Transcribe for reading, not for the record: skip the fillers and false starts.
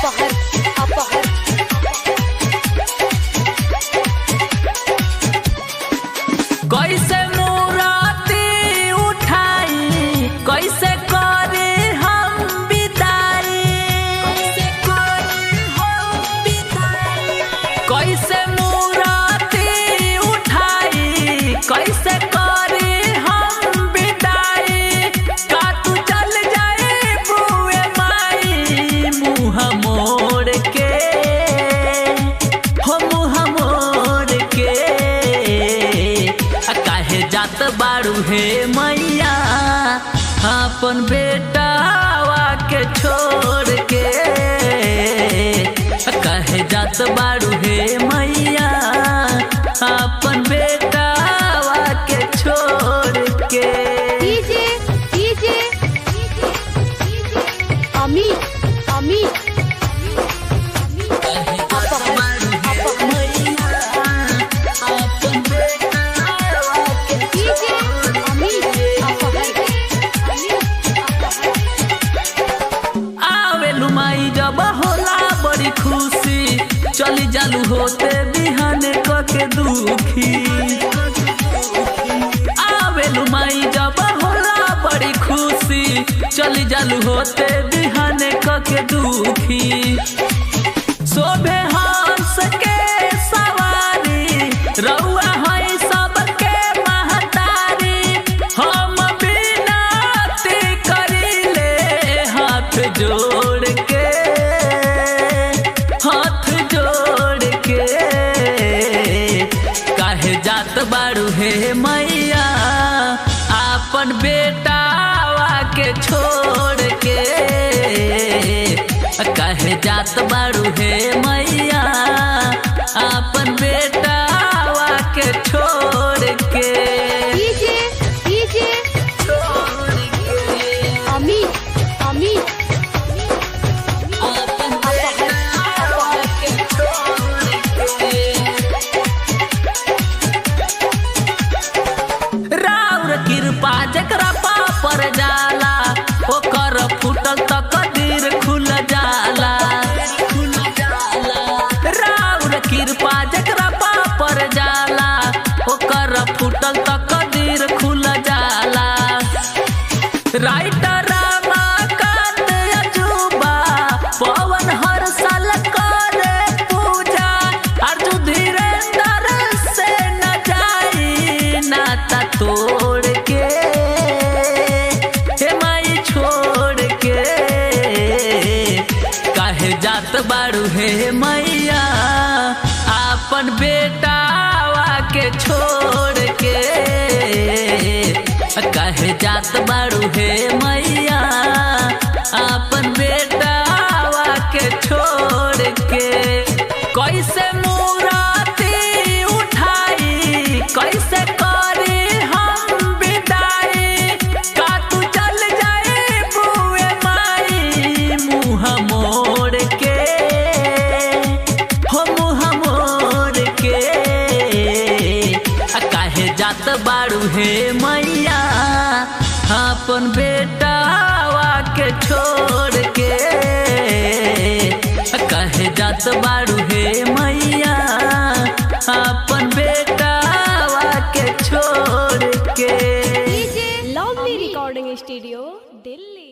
अपहर अपहर कैसे मूर्ति उठाई कैसे करे हम बिदाई कैसे मूर्ति उठाई कैसे करे हम बिदाई का तू चल जाए बुए माई मुँह मोड़ के हो मुँह मोड़ के काहे जात बारू हे मैया अपन बेटावा के छोड़ के काहे जात बारू हे मैया अपन बेटावा के छोड़ के डीजे डीजे अमित अमित माई जब होला बड़ी खुशी चली जालू होते बिहान के दुखी आवेलू माई जब होला बड़ी खुशी चली जालू होते बिहान के दुखी शोभे हंस के सवारी रउआ है सबके महतारी हम बिनती करीले हाथ जोड़ के हाथ जोड़ के काहे जात बारू हे मैया अपन बेटावा के छोड़ के काहे जात बारू हे मैया अपन बेटावा के छोड़ के डीजे डीजे अमित अमित कृपा जकरा पर जाला ओकर फूटल तकदीर खुल जाला राउर कृपा जकरा पर जाला ओकर फूटल तकदीर खुल जाला राइटर रामाकांत अजूबा पवन हर साल करे पूजा अर्जु धीरेन्द्र से न जाई नाता तोड़ के हे माई छोड़ के काहे जात बारू हे मैया अपन बेटावा के छोड़ के काहे जात बारू हे मैया अपन बेटावा के छोड़ के कैसे मूर्ति उठाई कैसे करे हम बिदाई का तू चल जाए बुए माई मुँह मोड़ के हो मुँह मोड़ के काहे जात बारू हे मैया अपन बेटावा के छोड़ के काहे जात बारू हे मैया अपन बेटावा के छोड़ के लवली रिकॉर्डिंग स्टूडियो दिल्ली।